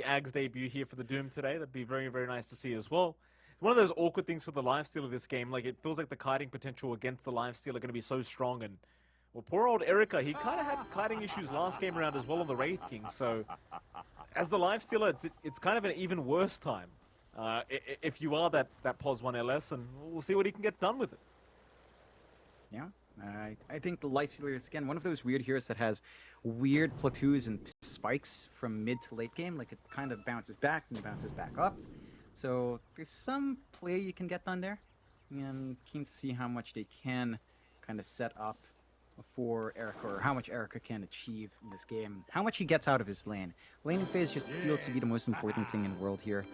Ags debut here for the Doom today. That'd be very, very nice to see as well. One of those awkward things for the lifesteal of this game, like it feels like the kiting potential against the lifesteal are going to be so strong. And well, poor old Erica, he kind of had kiting issues last game around as well on the Wraith King. So as the lifestealer, it's kind of an even worse time if you are that POS 1 LS, and we'll see what he can get done with it. Yeah. I think the Lifestealer is, again, one of those weird heroes that has weird plateaus and spikes from mid to late game. Like, it kind of bounces back and bounces back up. So, there's some play you can get done there. And keen to see how much they can kind of set up for Erica, or how much Erica can achieve in this game. How much he gets out of his lane. Laning phase just feels to be the most important thing in the world here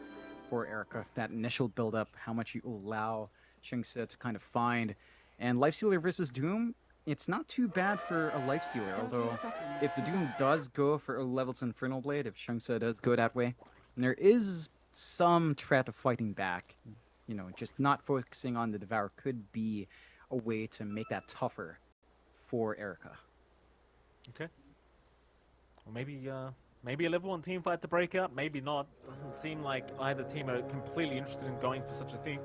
for Erica. That initial build-up, how much you allow Shengse to kind of find. And Lifestealer versus Doom, it's not too bad for a Lifestealer, although if the Doom does go for a Level's Infernal Blade, if Shengse does go that way, there is some threat of fighting back. You know, just not focusing on the Devour could be a way to make that tougher for Erica. Okay. Well, maybe a level 1 team fight to break out, maybe not. Doesn't seem like either team are completely interested in going for such a thing.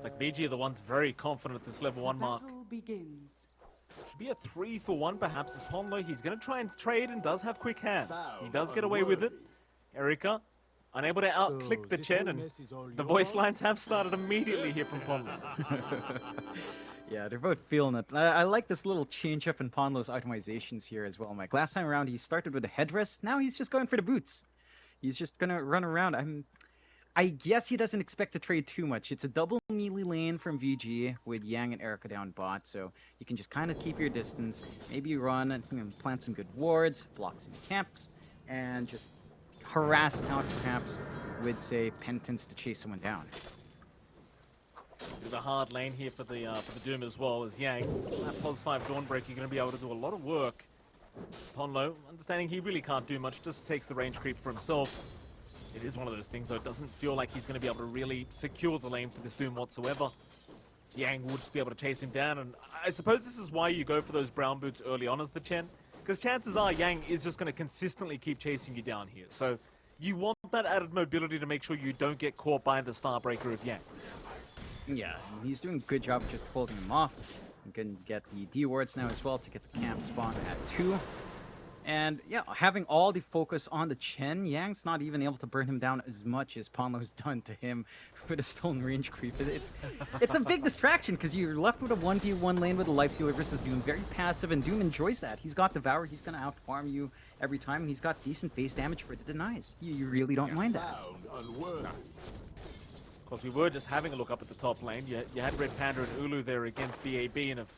Like, Vici are the ones very confident at this level 1 mark. Begins. Should be a 3-for-1 perhaps as Ponlo. He's going to try and trade and does have quick hands. He does get away with it. Erica, unable to out-click the Chen, and the voice lines have started immediately here from Ponlo. Yeah, they're both feeling it. I like this little change up in Ponlo's itemizations here as well, Mike. Last time around, he started with the headrest. Now he's just going for the boots. He's just going to run around. I guess he doesn't expect to trade too much. It's a double melee lane from VG with Yang and Erica down bot, so you can just kind of keep your distance. Maybe run and plant some good wards, block some camps, and just harass out perhaps with, say, Penitence to chase someone down. The hard lane here for the Doom as well as Yang. That POS 5 Dawnbreaker, you're going to be able to do a lot of work. Ponlo, understanding he really can't do much, just takes the range creep for himself. It is one of those things, though. It doesn't feel like he's going to be able to really secure the lane for this Doom whatsoever. Yang will just be able to chase him down, and I suppose this is why you go for those brown boots early on as the Chen, because chances are Yang is just going to consistently keep chasing you down here. So you want that added mobility to make sure you don't get caught by the Starbreaker of Yang. Yeah, he's doing a good job of just holding him off. You can get the D wards now as well to get the camp spawn at 2. And yeah, having all the focus on the Chen, Yang's not even able to burn him down as much as Ponlo's done to him with a stone range creep. It's a big distraction because you're left with a 1v1 lane with a Lifestealer versus Doom. Very passive, and Doom enjoys that. He's got Devour, he's going to outfarm you every time, and he's got decent base damage for the denies. You really don't mind that. Of course, we were just having a look up at the top lane. You had Red Panda and Ulu there against BAB, and of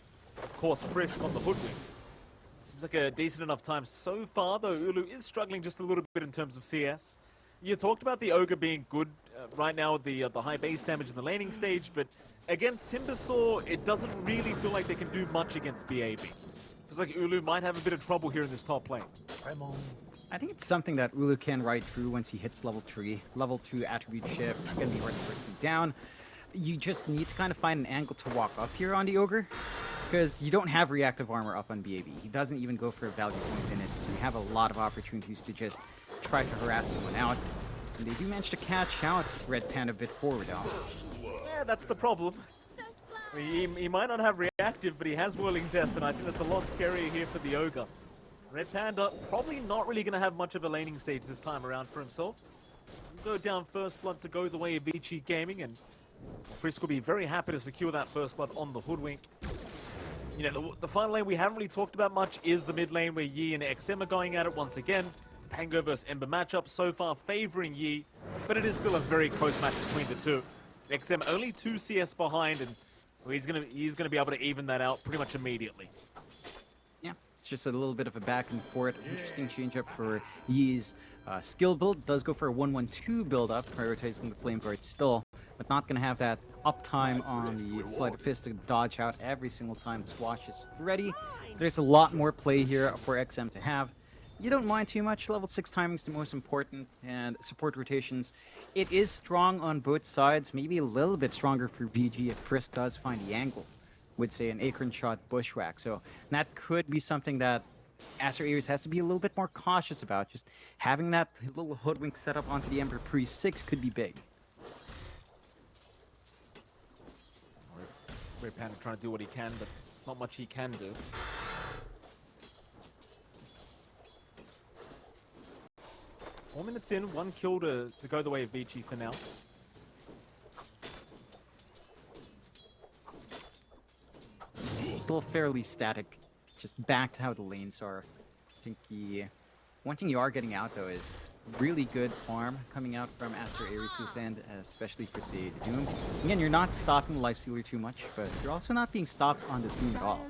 course Frisk on the Hoodwink. Seems like a decent enough time so far, though Ulu is struggling just a little bit in terms of CS. You talked about the Ogre being good right now with the high base damage in the laning stage, but against Timbersaw, it doesn't really feel like they can do much against BAB. Feels like Ulu might have a bit of trouble here in this top lane. I think it's something that Ulu can ride through once he hits level 3. Level 2 attribute shift, not going to be hard to burst him down. You just need to kind of find an angle to walk up here on the Ogre, because you don't have reactive armor up on BAB. He doesn't even go for a value point in it, so you have a lot of opportunities to just try to harass someone out. And they do manage to catch out Red Panda a bit forward though. Yeah, that's the problem. I mean, he might not have reactive, but he has Whirling Death, and I think that's a lot scarier here for the Ogre. Red Panda probably not really going to have much of a laning stage this time around for himself. He'll go down first blood to go the way of Vici Gaming, and Frisk will be very happy to secure that first blood on the Hoodwink. You know, the final lane we haven't really talked about much is the mid lane where Yi and XM are going at it once again. Pango versus Ember matchup so far favoring Yi, but it is still a very close match between the two. XM only 2 CS behind, and he's gonna be able to even that out pretty much immediately. Yeah, it's just a little bit of a back and forth. Interesting change up for Yi's skill build. Does go for a 1-1-2 build up, prioritizing the Flame Guard still, but not gonna have that uptime on the Sleight of Fist to dodge out every single time the Swash is ready. There's a lot more play here for XM to have. You don't mind too much. Level 6 timing is the most important, and support rotations. It is strong on both sides, maybe a little bit stronger for VG if Frisk does find the angle with, say, an Acorn Shot Bushwhack. So that could be something that Aster Aries has to be a little bit more cautious about. Just having that little hoodwink set up onto the Emperor pre-6 could be big. Red Panda trying to do what he can, but there's not much he can do. 4 minutes in, 1 kill to go the way of Vici for now. Still fairly static, just back to how the lanes are. I think one thing you are getting out though is really good farm coming out from Aster Aries' end, especially for say the Doom. Again, you're not stopping the Lifestealer too much, but you're also not being stopped on this Doom at all.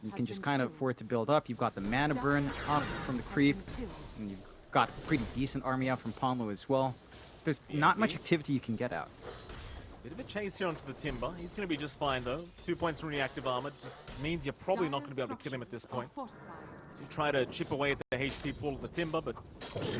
You can just kind of afford to build up. You've got the mana burn up from the creep, and you've got a pretty decent army out from Ponlo as well. So there's not much activity you can get out. Bit of a chase here onto the Timber. He's going to be just fine though. 2 points from reactive armor just means you're probably not going to be able to kill him at this point. You try to chip away at the HP pool of the Timber, but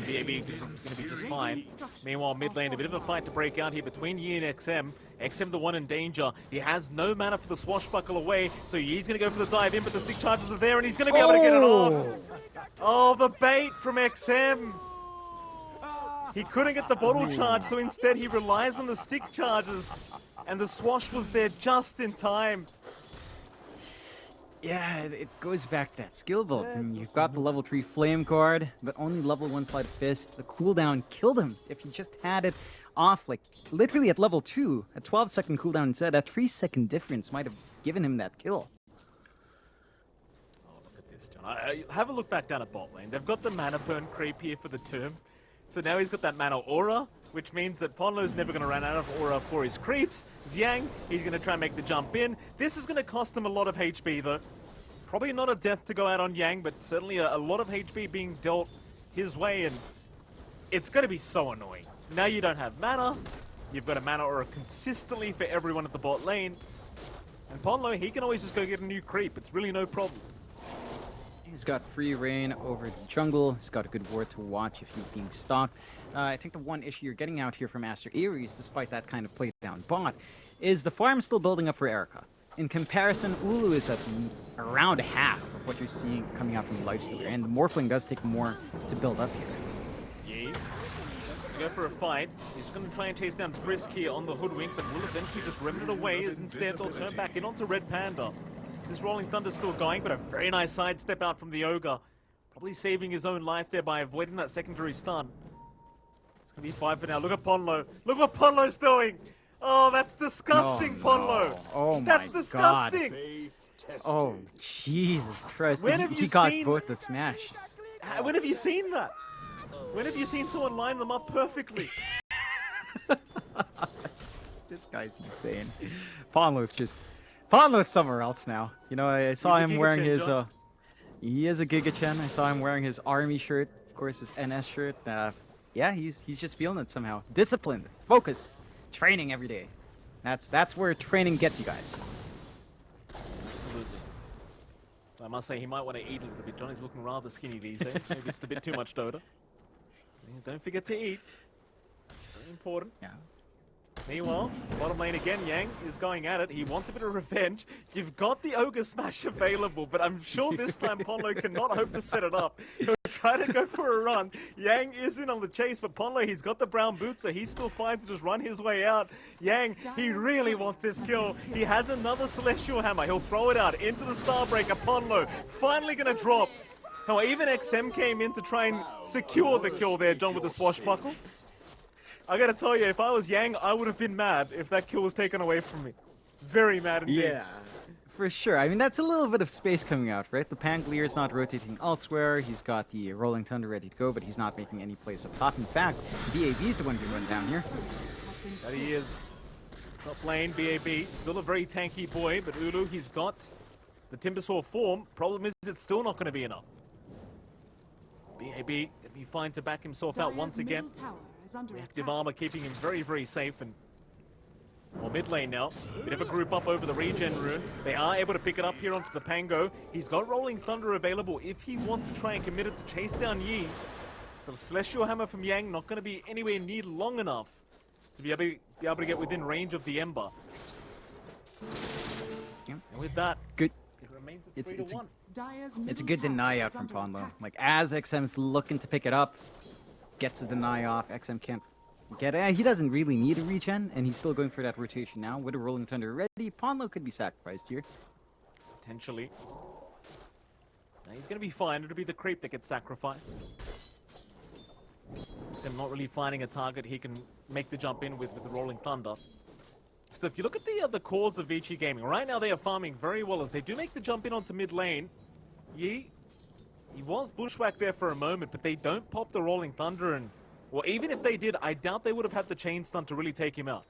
BAB is going to be just fine. Meanwhile, mid lane, a bit of a fight to break out here between Yi and XM. XM the one in danger. He has no mana for the swashbuckle away, so Yi's going to go for the dive in, but the stick charges are there, and he's going to be able to get it off. Oh, the bait from XM. He couldn't get the bottle charge, so instead he relies on the stick charges, and the swash was there just in time. Yeah, it goes back to that skill build. I mean, you've got the level 3 flame card, but only level 1 sleight of fist. The cooldown killed him. If he just had it off, like, literally at level 2, a 12-second cooldown instead, a 3-second difference might have given him that kill. Oh, look at this, John. Have a look back down at bot lane. They've got the mana burn creep here for the term. So now he's got that mana aura, which means that Ponlo's never going to run out of aura for his creeps. Xiang, he's going to try and make the jump in. This is going to cost him a lot of HP though. Probably not a death to go out on Yang, but certainly a lot of HP being dealt his way, and it's going to be so annoying. Now you don't have mana, you've got a mana aura consistently for everyone at the bot lane, and Ponlo, he can always just go get a new creep. It's really no problem. He's got free reign over the jungle. He's got a good ward to watch if he's being stalked. I think the one issue you're getting out here from Aster Aries, despite that kind of play down bot, is the farm still building up for Erica. In comparison, Ulu is at around half of what you're seeing coming out from Lifestealer, and the Morphling does take more to build up here. Yeah. Go for a fight. He's going to try and chase down Frisk here on the Hoodwink, but will eventually just rip it away, as instead they'll turn back in onto Red Panda. This Rolling Thunder's still going, but a very nice sidestep out from the Ogre. Probably saving his own life there by avoiding that secondary stun. It's going to be 5 for now. Look at Ponlo. Look what Ponlo's doing! Oh, that's disgusting, Ponlo! No. Oh my That's disgusting! God. Oh, Jesus Christ. When have he you got seen- both the smashes. When have you seen that? When have you seen someone line them up perfectly? This guy's insane. Ponlo's somewhere else now. You know, I saw He's a him wearing Giga his, Chen, he is a Giga Chen. I saw him wearing his army shirt, of course, his NS shirt. Yeah, he's just feeling it somehow. Disciplined, focused, training every day. That's where training gets you guys. Absolutely. I must say, he might want to eat a little bit. Johnny's looking rather skinny these days. Maybe just a bit too much Dota. Don't forget to eat. Very important. Yeah. Meanwhile, bottom lane again, Yang is going at it. He wants a bit of revenge. You've got the Ogre Smash available, but I'm sure this time Ponlo cannot hope to set it up. He'll try to go for a run. Yang is in on the chase, but Ponlo, he's got the brown boots, so he's still fine to just run his way out. Yang, he really wants this kill. He has another Celestial Hammer. He'll throw it out into the Starbreaker. Ponlo finally gonna drop. Now, even XM came in to try and secure the kill there, John, with the swashbuckle. I gotta tell you, if I was Yang, I would have been mad if that kill was taken away from me. Very mad indeed. Yeah, for sure. I mean, that's a little bit of space coming out, right? The Panglier's not rotating elsewhere. He's got the Rolling Thunder ready to go, but he's not making any plays up top. In fact, BAB's the one being run down here. That he is. Top lane, BAB. Still a very tanky boy, but Ulu, he's got the Timbersaw form. Problem is, it's still not going to be enough. BAB gonna be fine to back himself out once again. Reactive armor keeping him very, very safe. And well, mid lane now. Bit of a group up over the regen rune. They are able to pick it up here onto the Pango. He's got Rolling Thunder available if he wants to try and commit it to chase down Yi. So the Celestial Hammer from Yang not going to be anywhere near long enough to be able to get within range of the Ember. Yeah. And with that, Good. it Remains at It's 3 to 1. it's a good deny out from Ponlo. Like, as XM's looking to pick it up, gets the deny off, XM can't get it. He doesn't really need a regen, and he's still going for that rotation now. With a Rolling Thunder ready, Ponlo could be sacrificed here. Potentially. Now he's going to be fine. It'll be the creep that gets sacrificed. Him not really finding a target he can make the jump in with the Rolling Thunder. So if you look at the cores of Vici Gaming, right now they are farming very well as they do make the jump in onto mid lane. He was bushwhacked there for a moment, but they don't pop the Rolling Thunder, and well, even if they did, I doubt they would have had the chain stun to really take him out.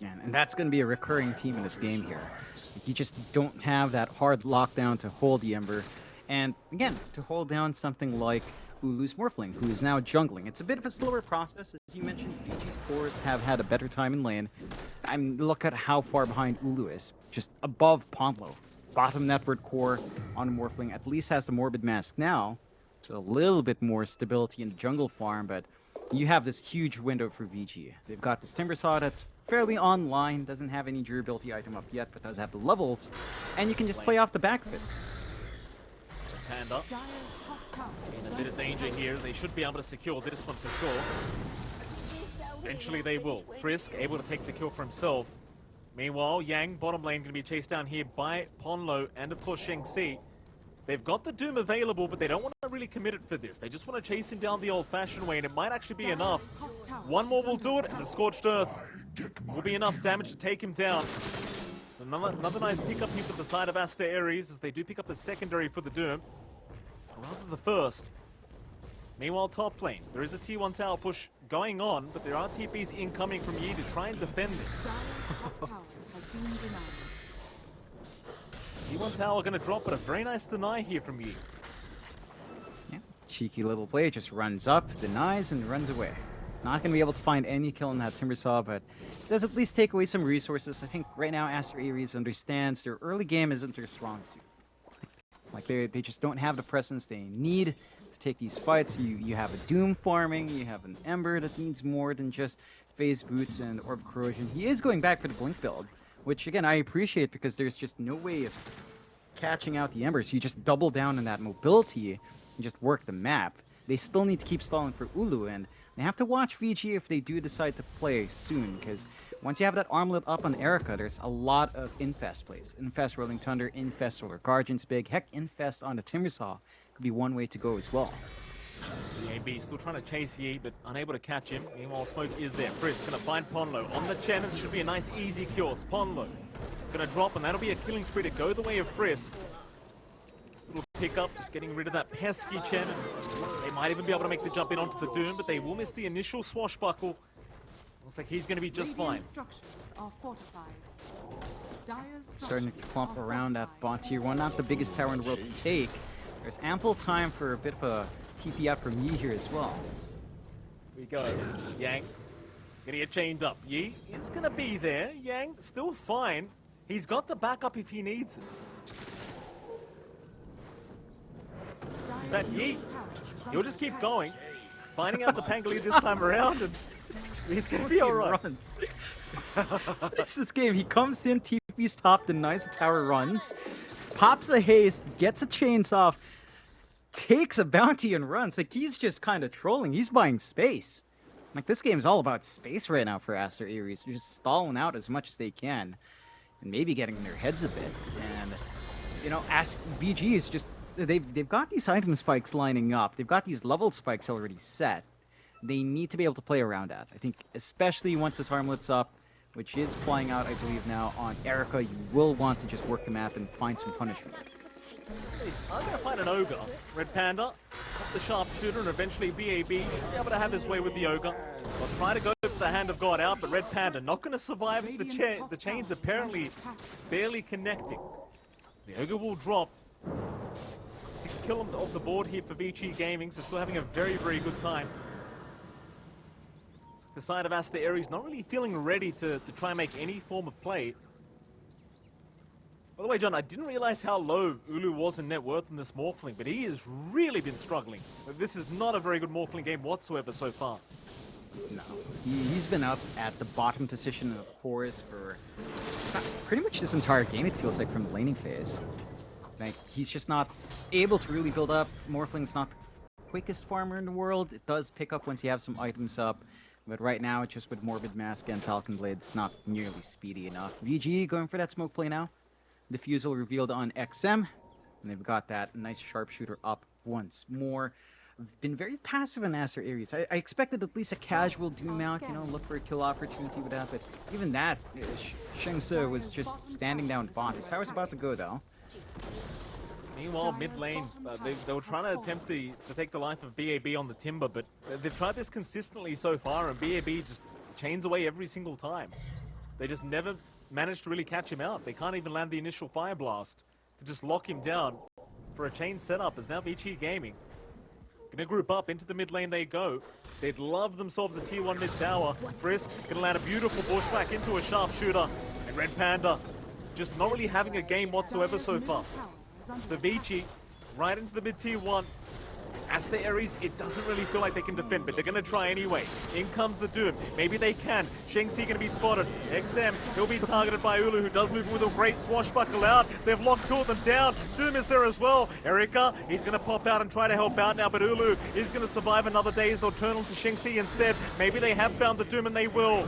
Yeah, and that's going to be a recurring theme in this game here. Like, you just don't have that hard lockdown to hold the Ember, and again, to hold down something like Ulu's Morphling, who is now jungling. It's a bit of a slower process. As you mentioned, Vici's cores have had a better time in lane. Look at how far behind Ulu is. Just above Ponlo. Bottom network core on Morphling at least has the Morbid Mask now. So a little bit more stability in the jungle farm, but you have this huge window for Vici. They've got this Timber Saw that's fairly online, doesn't have any durability item up yet, but does have the levels, and you can just play off the back of it. Hand up. In a bit of danger here. They should be able to secure this one for sure. Eventually they will. Frisk able to take the kill for himself. Meanwhile, Yang, bottom lane, going to be chased down here by Ponlo and, of course, Sheng-Si. They've got the Doom available, but they don't want to really commit it for this. They just want to chase him down the old-fashioned way, and it might actually be enough. One more will do it, and the Scorched Earth will be enough damage to take him down. So another nice pickup here for the side of Aster Aries, as they do pick up a secondary for the Doom. Or rather the first. Meanwhile, top lane, there is a T1 tower push going on, but there are TPs incoming from Yi to try and defend this. T1 tower going to drop, but a very nice deny here from Yi. Yeah, cheeky little play, just runs up, denies, and runs away. Not going to be able to find any kill in that Timber Saw, but does at least take away some resources. I think right now Aster Aries understands their early game isn't their strong suit. Like, they just don't have the presence they need to take these fights. You have a Doom farming, you have an Ember that needs more than just Phase Boots and Orb Corrosion. He is going back for the Blink build, which, again, I appreciate because there's just no way of catching out the Embers. You just double down on that mobility and just work the map. They still need to keep stalling for Ulu, and they have to watch Vici if they do decide to play soon, because once you have that armlet up on Erica, there's a lot of Infest plays. Infest Rolling Thunder, Infest Solar Guardian's big. Heck, Infest on the Timber Saw could be one way to go as well. The AB still trying to chase Yi, but unable to catch him. Meanwhile, Smoke is there. Frisk gonna find Ponlo on the Chen. It should be a nice, easy kill. Ponlo gonna drop, and that'll be a killing spree to go the way of Frisk. This little pickup, just getting rid of that pesky Chen. They might even be able to make the jump in onto the Doom, but they will miss the initial swashbuckle. Looks like he's gonna be just fine. Starting to clump around that bot tier 1. Not the biggest tower in the world to take. There's ample time for a bit of a TP out from Yi here as well. Here we go. Yang gonna get chained up. Yi is gonna be there. Yang still fine. He's got the backup if he needs it. That Yi, he'll just keep going, finding out the Pangoli this time around, and he's gonna be alright. It's this game. He comes in, TP's top, denies the tower, runs, pops a haste, gets a chains off, takes a bounty and runs. Like, he's just kind of trolling. He's buying space. Like, this game's all about space right now for Aster Aries. They're just stalling out as much as they can, and maybe getting in their heads a bit. And, you know, VG is just... They've got these item spikes lining up. They've got these level spikes already set. They need to be able to play around that. I think especially once this armlet's up, which is flying out, I believe, now on Erica, you will want to just work the map and find some punishment. I'm going to find an Ogre. Red Panda, up the Sharpshooter, and eventually BAB should be able to have his way with the Ogre. They'll try to go for the Hand of God out, but Red Panda not going to survive as the chains apparently barely connecting. The Ogre will drop. 6 kill off the board here for Vici Gaming, so still having a very, very good time. The side of Aster Aries not really feeling ready to try and make any form of play. By the way, John, I didn't realize how low Ulu was in net worth in this Morphling, but he has really been struggling. This is not a very good Morphling game whatsoever so far. No. He's been up at the bottom position of course for pretty much this entire game, it feels like, from the laning phase. Like, he's just not able to really build up. Morphling's not the quickest farmer in the world. It does pick up once you have some items up. But right now, just with Morbid Mask and Falcon Blade, it's not nearly speedy enough. VG going for that smoke play now. Diffusal revealed on XM. And they've got that nice sharpshooter up once more. Been very passive on Aster Aries. I expected at least a casual Doom out, you know, look for a kill opportunity with that, but even that, Shengse was just standing down bot. His tower's about to go, though. Meanwhile, mid lane, they were trying to attempt to take the life of BAB on the Timber, but they've tried this consistently so far, and BAB just chains away every single time. They just never managed to really catch him out. They can't even land the initial Fire Blast to just lock him down for a chain setup, as now Vici Gaming gonna group up into the mid lane they go. They'd love themselves a tier 1 mid tower. Frisk gonna land a beautiful bushwhack into a sharpshooter. And Red Panda just not really having a game whatsoever so far. So Vici right into the mid tier 1. Aster Aries, it doesn't really feel like they can defend, but they're going to try anyway. In comes the Doom. Maybe they can. Shengsi going to be spotted. XM, he'll be targeted by Ulu, who does move with a great swashbuckle out. They've locked two of them down. Doom is there as well. Erika, he's going to pop out and try to help out now, but Ulu is going to survive another day as they'll turn on to Shengsi instead. Maybe they have found the Doom, and they will.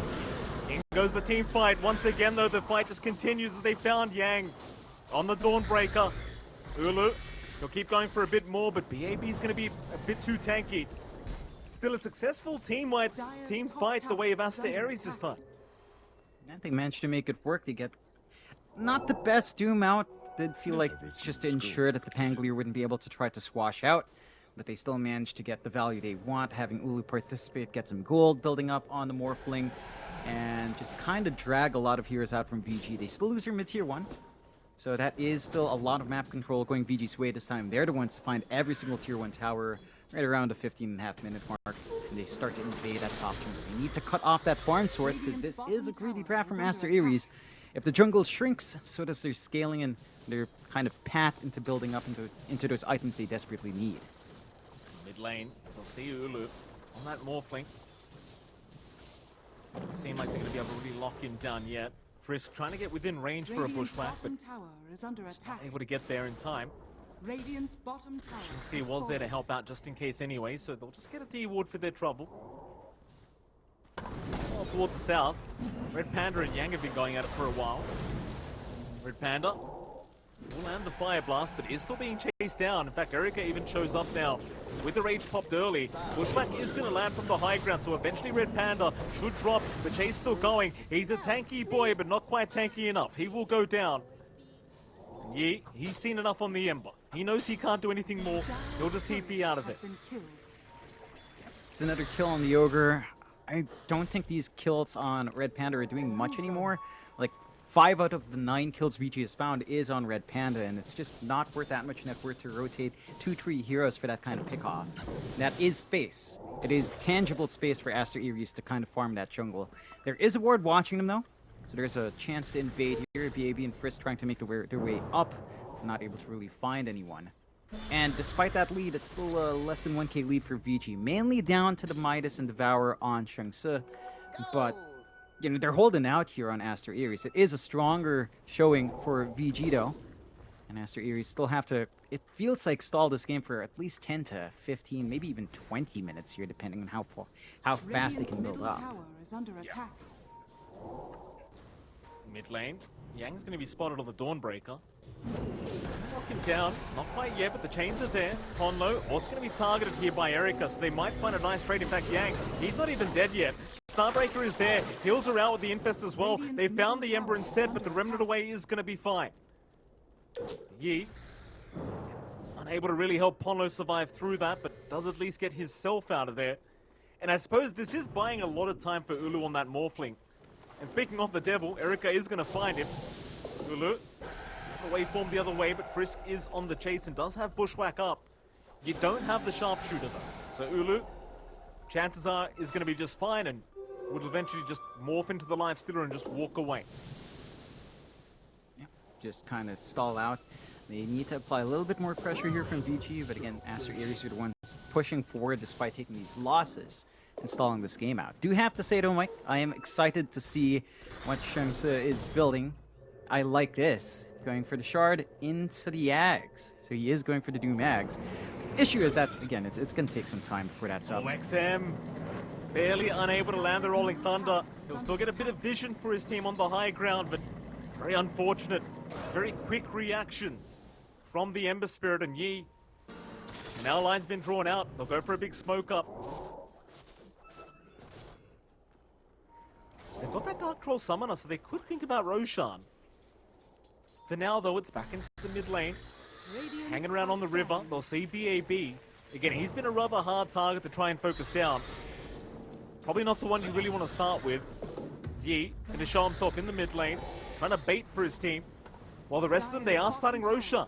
In goes the team fight. Once again, though, the fight just continues as they found Yang on the Dawnbreaker. Ulu, he'll keep going for a bit more, but BAB's going to be a bit too tanky. Still a successful team fight the way of Aster Aries this time. And they managed to make it work. They get not the best Doom out. Did feel like it's just to ensure that the Pangolier wouldn't be able to try to swash out. But they still managed to get the value they want, having Ulu participate, get some gold building up on the Morphling, and just kind of drag a lot of heroes out from VG. They still lose their mid-tier 1. So that is still a lot of map control going VG's way this time. They're the ones to find every single tier 1 tower right around the 15.5-minute mark. And they start to invade that top jungle. They need to cut off that farm source because this is a greedy draft from Aster Aries. If the jungle shrinks, so does their scaling and their kind of path into building up into those items they desperately need. Mid lane, we'll see Ulu on that Morphling. Doesn't seem like they're going to be able to really lock him down yet. Frisk trying to get within range for a bushwhack, but just not able to get there in time. Shengsi was there to help out just in case anyway, so they'll just get a D-ward for their trouble. Well, towards the south, Red Panda and Yang have been going at it for a while. Red Panda will land the Fire Blast, but is still being chased down. In fact, Erika even shows up now with the rage popped early. Bushwhack is going to land from the high ground, so eventually Red Panda should drop. The chase still going. He's a tanky boy, but not quite tanky enough. He will go down. And Yi, he's seen enough on the Ember. He knows he can't do anything more. He'll just TP out of it. It's another kill on the Ogre. I don't think these kills on Red Panda are doing much anymore. Like, 5 out of the 9 kills Vici has found is on Red Panda, and it's just not worth that much net worth to rotate 2-3 heroes for that kind of pick-off. That is space. It is tangible space for Aster Aries to kind of farm that jungle. There is a ward watching them, though, so there's a chance to invade here. BAB and Frisk trying to make their way up, not able to really find anyone. And despite that lead, it's still a less than 1k lead for Vici, mainly down to the Midas and Devourer on Shengse, but you know, they're holding out here on Aster Aries. It is a stronger showing for VG though. And Aster Aries still have to, it feels like, stall this game for at least 10 to 15, maybe even 20 minutes here, depending on how fast they can build up. Yeah. Mid lane, Yang's going to be spotted on the Dawnbreaker. Knock him down, not quite yet, but the chains are there. Ponlo also going to be targeted here by Erika, so they might find a nice trade. In fact, Yang, he's not even dead yet. Starbreaker is there, heals are out with the Infest as well. They found the Ember instead, but the Remnant away is going to be fine. Yi, unable to really help Ponlo survive through that, but does at least get himself out of there. And I suppose this is buying a lot of time for Ulu on that Morphling. And speaking of the devil, Erika is going to find him. Ulu, waveform the other way, but Frisk is on the chase and does have Bushwhack up. You don't have the Sharpshooter though. So Ulu, chances are, is going to be just fine and would eventually just morph into the Life Stealer and just walk away. Yeah, just kind of stall out. They need to apply a little bit more pressure here from VG, but again, Aster Aries are the ones pushing forward despite taking these losses. and stalling this game out. Do have to say though, Mike, I am excited to see what Shengse is building. I like this. Going for the shard into the Ags. So he is going for the Doom Ags. Issue is that, again, it's going to take some time before that's up. Oh, XM barely unable to land the Rolling Thunder. He'll still get a bit of vision for his team on the high ground, but very unfortunate. Just very quick reactions from the Ember Spirit and Yi. And now line's been drawn out. They'll go for a big smoke up. They've got that Dark Troll Summoner, so they could think about Roshan. For now, though, it's back into the mid lane. It's hanging around on the river. They'll see BAB. Again, he's been a rather hard target to try and focus down. Probably not the one you really want to start with. Yi, and to show himself in the mid lane, trying to bait for his team. While the rest of them, they are starting Roshan.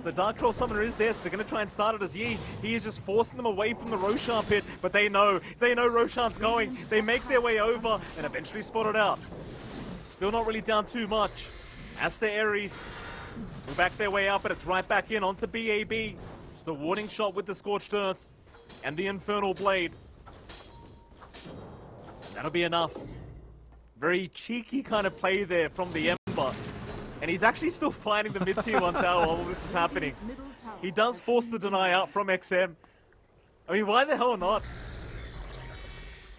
The Dark Troll Summoner is there, so they're going to try and start it as Yi. He is just forcing them away from the Roshan pit, but they know Roshan's going. They make their way over and eventually spot it out. Still not really down too much. Aster Aries will back their way out, but it's right back in onto BAB. Just a warning shot with the Scorched Earth and the Infernal Blade. That'll be enough. Very cheeky kind of play there from the Ember. And he's actually still fighting the mid-tier 1 tower while this is happening. He does force the deny out from XM. I mean, why the hell not?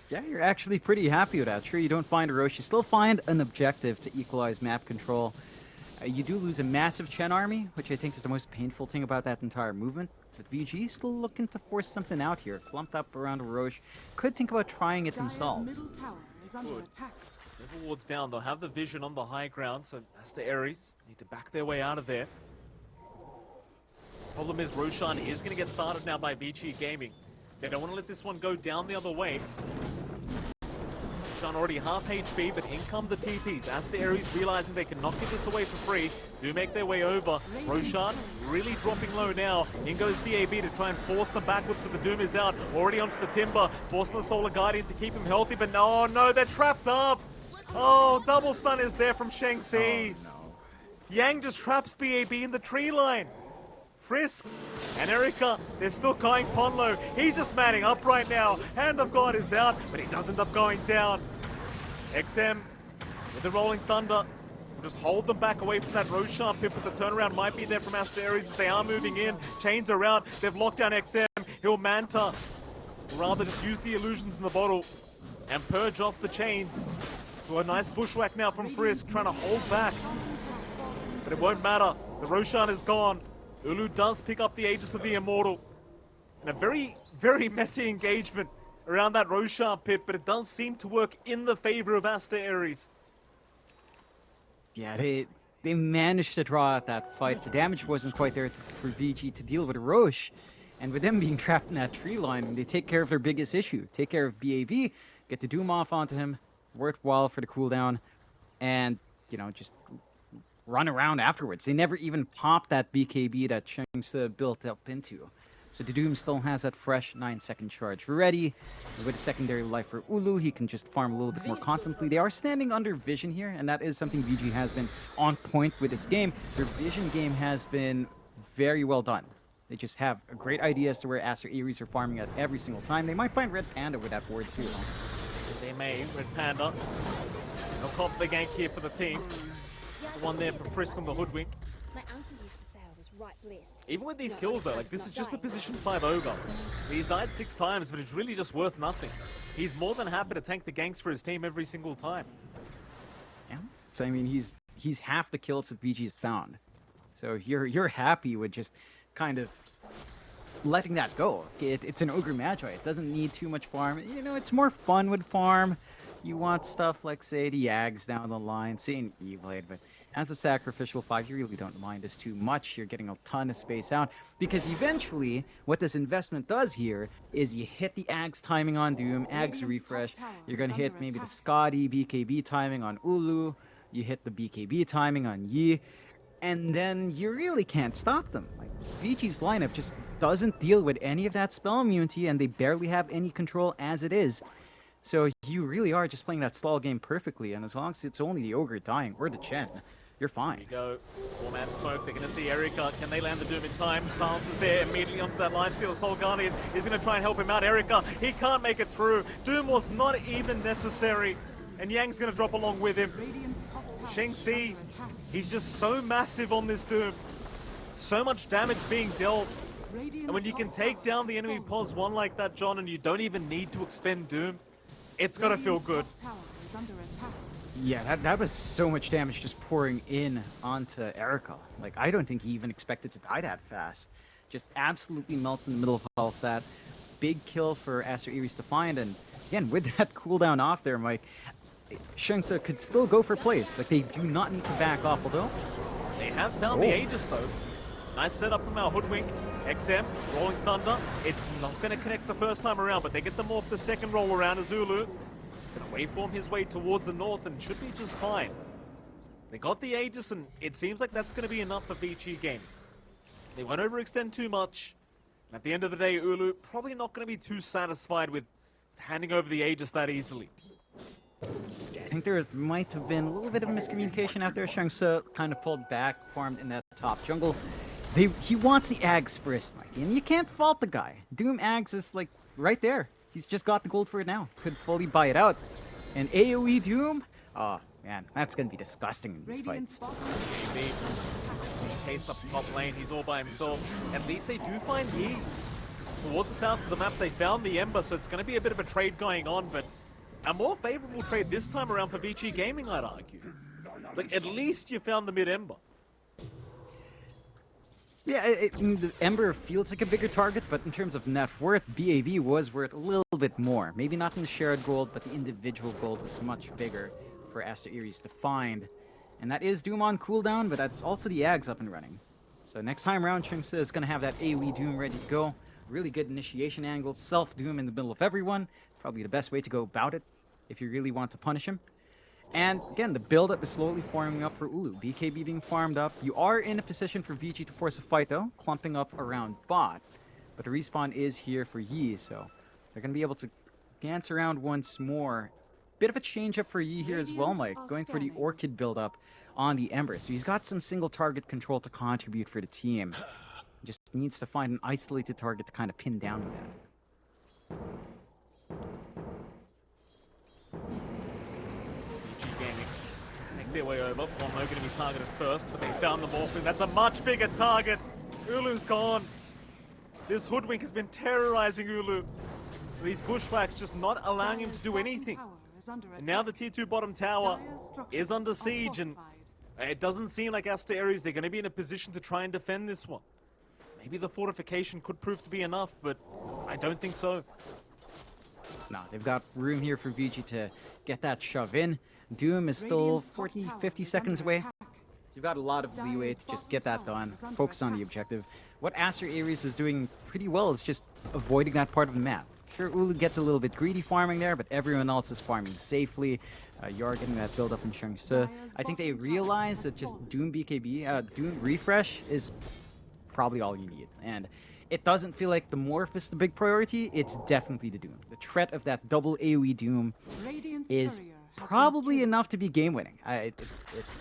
Yeah, you're actually pretty happy with that. Sure, you don't find a Roche. You still find an objective to equalize map control. You do lose a massive Chen army, which I think is the most painful thing about that entire movement. But VG is still looking to force something out here. Clumped up around a Roche. Could think about trying it themselves. Middle tower is under attack. Several wards down, they'll have the vision on the high ground, so Aster Aries need to back their way out of there. Problem is, Roshan is going to get started now by Vici Gaming. They don't want to let this one go down the other way. Roshan already half HP, but in come the TPs. Aster Aries realizing they cannot get this away for free, do make their way over. Roshan really dropping low now. In goes BAB to try and force them backwards, but the Doom is out. Already onto the Timber, forcing the Solar Guardian to keep him healthy, but no, they're trapped up. Oh, double stun is there from Shengsi. Oh, no. Yang just traps BAB in the tree line. Frisk and Erika, they're still going Ponlo. He's just manning up right now. Hand of God is out, but he does end up going down. XM with the Rolling Thunder will just hold them back away from that Roshan pit, but the turnaround might be there from Aster Aries as they are moving in. Chains are out. They've locked down XM. He'll Manta. Or rather just use the illusions in the bottle and purge off the chains. To a nice bushwhack now from Frisk, trying to hold back. But it won't matter. The Roshan is gone. Ulu does pick up the Aegis of the Immortal. And a very, very messy engagement around that Roshan pit, but it does seem to work in the favor of Aster Aries. Yeah, they managed to draw out that fight. The damage wasn't quite there for VG to deal with Roche. And with them being trapped in that tree line, they take care of their biggest issue. Take care of BAB, get the Doom off onto him. Worthwhile for the cooldown, and, you know, just run around afterwards. They never even popped that BKB that Shengse built up into. So the Doom still has that fresh 9-second charge ready. With a secondary life for Ulu, he can just farm a little bit more confidently. They are standing under vision here, and that is something VG has been on point with this game. Their vision game has been very well done. They just have a great idea as to where Aster Aries are farming at every single time. They might find Red Panda with that ward too. They may. Red Panda. They'll cop the gank here for the team. The one there for Frisk on the Hoodwink. My uncle used to say I was right bliss. Even with these kills though, like this is just a position 5 Ogre. He's died 6 times, but it's really just worth nothing. He's more than happy to tank the ganks for his team every single time. Yeah, so I mean he's half the kills that VG's found. So you're happy with just kind of letting that go. It's an Ogre Magi. It doesn't need too much farm. You know, it's more fun with farm. You want stuff like, say, the Yags down the line, say an E-Blade, but as a sacrificial 5, you really don't mind this too much. You're getting a ton of space out, because eventually, what this investment does here is you hit the Ags timing on Doom, Ags refresh, you're gonna hit maybe the Scotty BKB timing on Ulu, you hit the BKB timing on Yi, and then you really can't stop them. Like, VG's lineup just doesn't deal with any of that spell immunity, and they barely have any control as it is. So you really are just playing that stall game perfectly, and as long as it's only the Ogre dying, or the Chen, you're Here fine. we go. Four-man smoke. They're going to see Erika. Can they land the Doom in time? Silence is there immediately onto that Lifestealer. Soul Guardian is going to try and help him out. Erika, he can't make it through. Doom was not even necessary. And Yang's going to drop along with him. Sheng Xi, he's just so massive on this Doom. So much damage being dealt. And when you can take down the enemy pos 1 like that, John, and you don't even need to expend Doom, it's got to feel good. Yeah, that was so much damage just pouring in onto Erika. Like, I don't think he even expected to die that fast. Just absolutely melts in the middle of all of that. Big kill for Aster Aries to find, and again, with that cooldown off there, Mike, Sheng Tsung could still go for plays. Like, they do not need to back off, although... They have found the Aegis, though. Nice setup from our Hoodwink. XM, Rolling Thunder. It's not going to connect the first time around, but they get them off the second roll around. Azulu is going to waveform his way towards the north and should be just fine. They got the Aegis, and it seems like that's going to be enough for Vici Gaming. They won't overextend too much. And at the end of the day, Ulu probably not going to be too satisfied with handing over the Aegis that easily. I think there might have been a little bit of miscommunication out there. Shang Tsung kind of pulled back, farmed in that top jungle. He wants the Ags first, Mikey, and you can't fault the guy. Doom Ags is like right there. He's just got the gold for it now. Could fully buy it out. And AoE Doom? Oh man, that's gonna be disgusting in these fights. He cased up top lane, he's all by himself. At least they do find Yi. Towards the south of the map, they found the Ember, so it's gonna be a bit of a trade going on, but a more favorable trade this time around for Vici Gaming, I'd argue. Like, at least you found the mid-Ember. Yeah, the Ember feels like a bigger target, but in terms of net worth, BAB was worth a little bit more. Maybe not in the shared gold, but the individual gold was much bigger for Aster Aries to find. And that is Doom on cooldown, but that's also the Ags up and running. So next time around, Sheng Tsung is going to have that AoE Doom ready to go. Really good initiation angle, self-Doom in the middle of everyone. Probably the best way to go about it if you really want to punish him. And again, the build-up is slowly forming up for Ulu. BKB being farmed up. You are in a position for Vici to force a fight, though, clumping up around bot. But the respawn is here for Yi, so they're going to be able to dance around once more. Bit of a change-up for Yi here as well, Mike, going for the Orchid build-up on the Ember. So he's got some single-target control to contribute for the team. Just needs to find an isolated target to kind of pin down with that. Gaming make their way over. Pomo going to be targeted first, but they found the Morphling. That's a much bigger target. Ulu's gone. This Hoodwink has been terrorizing Ulu. These bushwhacks just not allowing him to do anything. And now the tier 2 bottom tower is under siege, and it doesn't seem like Aster Aries, they're going to be in a position to try and defend this one. Maybe the fortification could prove to be enough, but I don't think so. No, they've got room here for Vici to get that shove in. Doom is still 40, 50 seconds away. So you've got a lot of leeway to just get that done. Focus on the objective. What Aster Aries is doing pretty well is just avoiding that part of the map. Sure, Ulu gets a little bit greedy farming there, but everyone else is farming safely. You are getting that build up in Sheng Tsung. I think they realize that just Doom BKB, Doom refresh is probably all you need. And it doesn't feel like the Morph is the big priority. It's definitely the Doom. The threat of that double AoE Doom is probably enough to be game-winning. It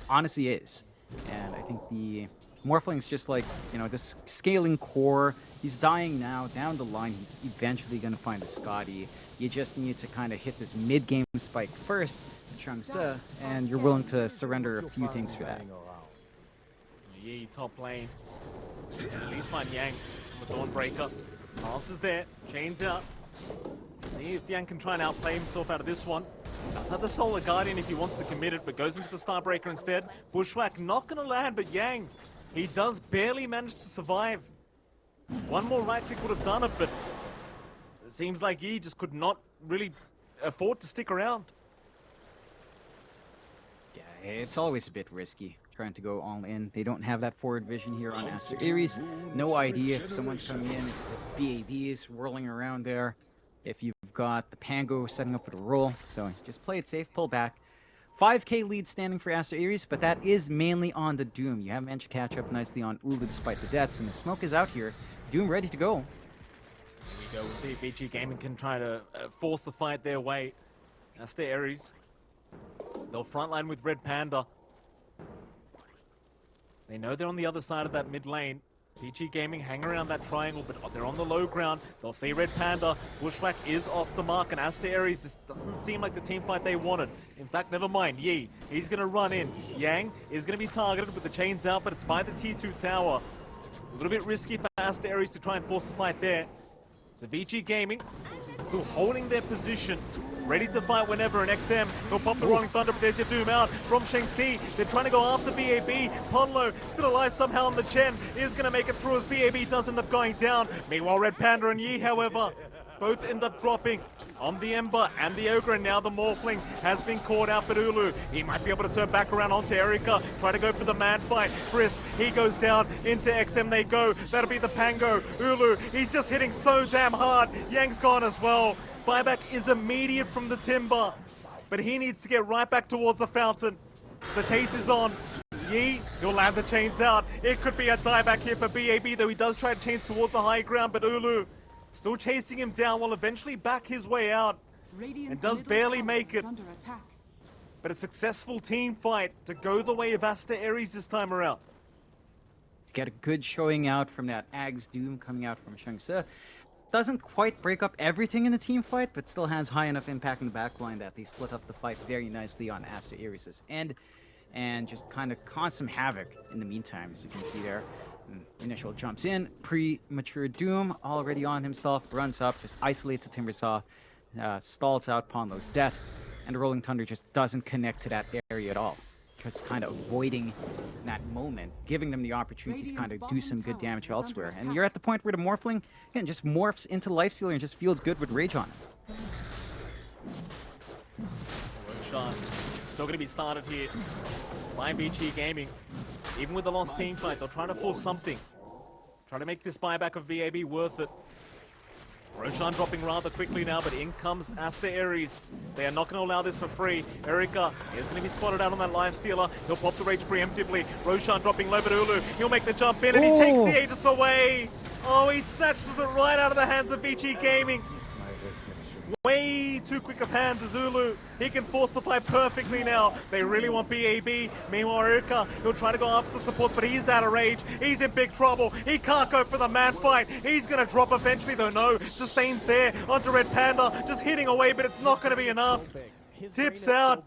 honestly is. And I think the Morphling's just like, you know, this scaling core. He's dying now. Down the line, he's eventually going to find a Scotty. You just need to kind of hit this mid-game spike first, Shang Tsung, and you're willing to surrender a few things for that. Yi top lane. At least find Yang. The Dawnbreaker. Silence is there. Chains out. See if Yang can try and outplay himself out of this one. Does have the Solar Guardian if he wants to commit it, but goes into the Starbreaker instead. Bushwhack not going to land, but Yang, he does barely manage to survive. One more right click would have done it, but it seems like Yi just could not really afford to stick around. Yeah, it's always a bit risky trying to go all in. They don't have that forward vision here on Aster Aries. No idea if someone's coming in, if BAB is whirling around there, if you've got the Pango setting up with a roll. So just play it safe, pull back. 5k lead standing for Aster Aries, but that is mainly on the Doom. You have managed to catch up nicely on Ulu despite the deaths, and the smoke is out here. Doom ready to go. Here we go. We'll see if Vici Gaming can try to force the fight their way. Aster Aries, they'll frontline with Red Panda. They know they're on the other side of that mid lane. Vici Gaming hang around that triangle, but they're on the low ground. They'll see Red Panda. Bushwhack is off the mark, and Aster Aries, this doesn't seem like the team fight they wanted. In fact, never mind. Yi, he's going to run in. Yang is going to be targeted with the chains out, but it's by the T2 tower. A little bit risky for Aster Aries to try and force the fight there. So Vici Gaming still holding their position, ready to fight whenever. And XM, he'll pop the Rolling Thunder, but there's your Doom out from Shengxi. They're trying to go after BAB. Ponlo, still alive somehow on the Chen, is going to make it through as BAB does end up going down. Meanwhile, Red Panda and Yi, however, both end up dropping on the Ember and the Ogre, and now the Morphling has been caught out, but Ulu, he might be able to turn back around onto Erika, try to go for the man fight. Frisk, he goes down, into XM they go, that'll be the Pango. Ulu, he's just hitting so damn hard. Yang's gone as well. Buyback is immediate from the Timber, but he needs to get right back towards the fountain. The chase is on. Yi, he'll land the chains out. It could be a dieback here for BAB, though he does try to change towards the high ground, but Ulu still chasing him down, will eventually back his way out and does barely make it. But a successful team fight to go the way of Aster Aries this time around. Get a good showing out from that Ag's Doom coming out from Shengse. Doesn't quite break up everything in the team fight, but still has high enough impact in the backline that they split up the fight very nicely on Aster Aries' end and just kind of cause some havoc in the meantime, as you can see there. Initial jumps in, premature Doom already on himself, runs up, just isolates the Timbersaw, stalls out Ponlo's death, and the Rolling Thunder just doesn't connect to that area at all. Just kind of avoiding that moment, giving them the opportunity to kind of do some good damage elsewhere. And you're at the point where the Morphling, again, just morphs into Lifestealer and just feels good with Rage on it. Roshan still going to be started here by Vici Gaming. Even with the lost team fight, they're trying to force something. Trying to make this buyback of VAB worth it. Roshan dropping rather quickly now, but in comes Aster Aries. They are not going to allow this for free. Erika is going to be spotted out on that Life Stealer. He'll pop the Rage preemptively. Roshan dropping low, but Ulu, he'll make the jump in, and he takes the Aegis away. Oh, he snatches it right out of the hands of Vici Gaming. Way too quick of hands as Ulu. He can force the fight perfectly now. They really want BAB. Meanwhile, Erika, he'll try to go after the supports, but he's out of rage. He's in big trouble. He can't go for the man fight. He's going to drop eventually, though. No, sustains there onto Red Panda. Just hitting away, but it's not going to be enough. Tips out.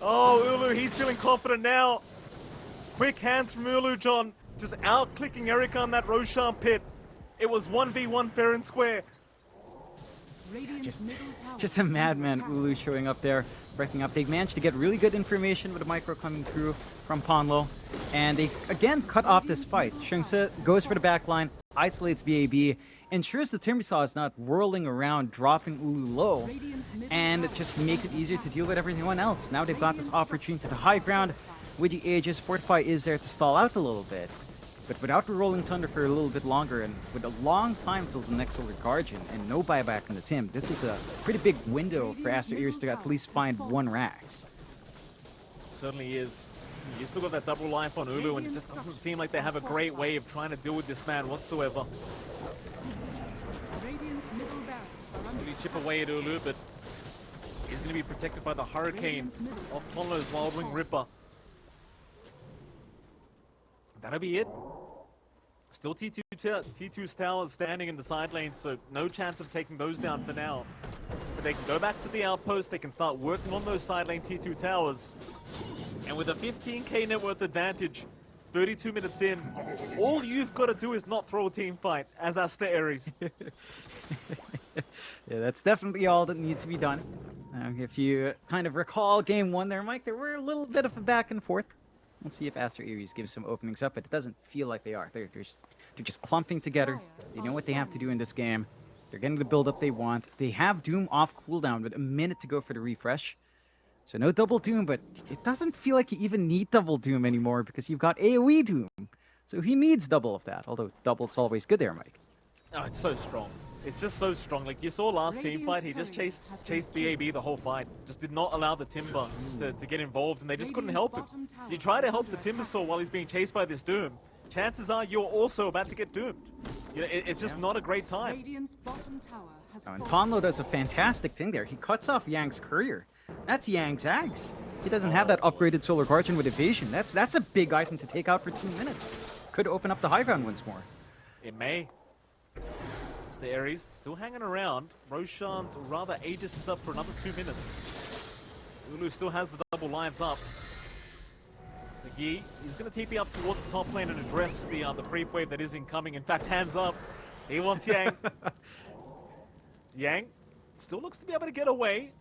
Oh, Ulu, he's feeling confident now. Quick hands from Ulu, John. Just out-clicking Erika on that Roshan pit. It was 1v1 fair and square. Just a madman Ulu showing up there, breaking up. They managed to get really good information with the micro coming through from Ponlo, and they again cut off this fight. Shengse goes for the backline, isolates BAB, ensures the Timbersaw is not whirling around, dropping Ulu low, and it just makes it easier to deal with everyone else. Now they've got this opportunity to high ground with the Aegis. Fortify is there to stall out a little bit. But without the Rolling Thunder for a little bit longer, and with a long time till the next Solar Guardian, and no buyback in the Tim, this is a pretty big window for Aster Aries to at least find one Rax. Certainly is. You still got that double life on Ulu, and it just doesn't seem like they have a great way of trying to deal with this man whatsoever. Just really chip away at Ulu, but he's going to be protected by the Hurricane of Ponlo's Wild Wing Ripper. That'll be it. Still T2's towers standing in the side lane, so no chance of taking those down for now. But they can go back to the outpost, they can start working on those side lane T2 towers. And with a 15k net worth advantage, 32 minutes in, all you've got to do is not throw a team fight as Aster Aries. Yeah, that's definitely all that needs to be done. If you kind of recall game one there, Mike, there were a little bit of a back and forth. We'll see if Aster Aries gives some openings up, but it doesn't feel like they are. They're just clumping together. They know what they have to do in this game. They're getting the build-up they want. They have Doom off cooldown with a minute to go for the refresh. So no double Doom, but it doesn't feel like you even need double Doom anymore because you've got AoE Doom. So he needs double of that, although double's always good there, Mike. Oh, it's so strong. It's just so strong. Like you saw last team fight, he just chased BAB the whole fight. Just did not allow the Timber to get involved, and they just couldn't help him. So you try to help the Timbersaw while he's being chased by this Doom. Chances are you're also about to get doomed. You know, it's just not a great time. And Ponlo does a fantastic thing there. He cuts off Yang's courier. That's Yang's Ags. He doesn't have that upgraded Solar Guardian with evasion. That's a big item to take out for 2 minutes. Could open up the high ground once more. It may. Aster Aries still hanging around. Roshan, or rather Aegis, is up for another 2 minutes. Ulu still has the double lives up. So Yi, he's going to TP up towards the top lane and address the creep wave that is incoming. In fact, hands up. He wants Yang. Yang still looks to be able to get away.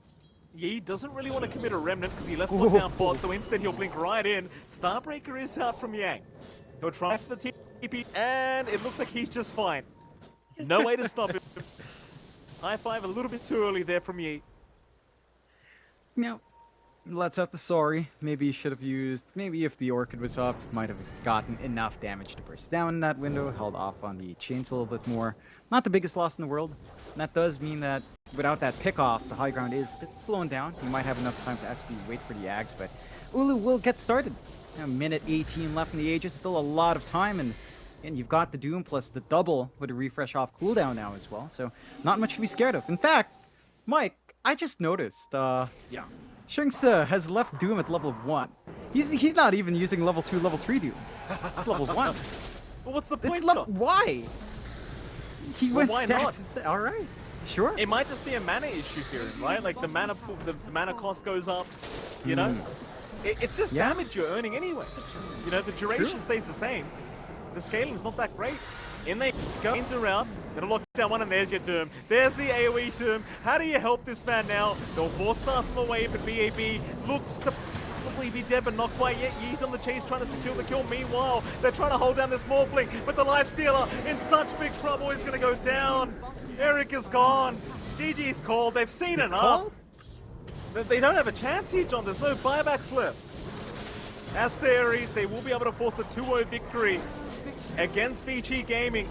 Yi doesn't really want to commit a remnant because he left one down bot, so instead he'll blink right in. Starbreaker is out from Yang. He'll try for the TP, and it looks like he's just fine. No way to stop him. High five a little bit too early there from Yi. Now, lets out the sorry. Maybe he should have used... Maybe if the Orchid was up, might have gotten enough damage to burst down in that window, held off on the chains a little bit more. Not the biggest loss in the world. And that does mean that without that pick-off, the high ground is a bit slowing down. He might have enough time to actually wait for the Ags, but Ulu will get started. A minute 18 left in the Aegis, still a lot of time, and you've got the Doom plus the double with a refresh off cooldown now as well, so not much to be scared of. In fact, Mike, I just noticed, Yeah. Shungsa has left Doom at level 1. He's not even using level 2, level 3 Doom. It's level 1. But what's the point, It's level... John? Why? He went why stacks not? instead. Alright, sure. It might just be a mana issue for him, right? Like the mana pool, the mana cost goes up, you know? It's just damage you're earning anyway. You know, the duration stays the same. The scaling's not that great. In they go into round, gonna lock down one, and there's your Doom. There's the AoE Doom. How do you help this man now? They'll force staff him away, but BAB looks to probably be dead, but not quite yet. Yee's on the chase trying to secure the kill. Meanwhile, they're trying to hold down this Morphling, but the Life Stealer in such big trouble is gonna go down. Eric is gone. GG's called. They've seen enough. They don't have a chance here, John. There's no buybacks left. Aster Aries, they will be able to force a 2-0 victory against Vici Gaming.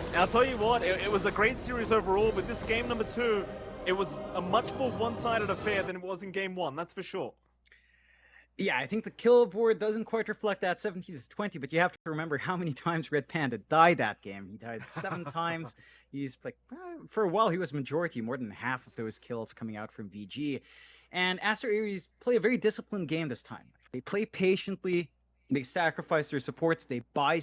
And I'll tell you what, it was a great series overall, but this game number 2, it was a much more one-sided affair than it was in game 1, that's for sure. Yeah, I think the kill board doesn't quite reflect that 17-20, but you have to remember how many times Red Panda died that game. He died 7 times. He's like, for a while he was majority, more than half of those kills coming out from VG. And Aster Aries play a very disciplined game this time. They play patiently, they sacrifice their supports, they buy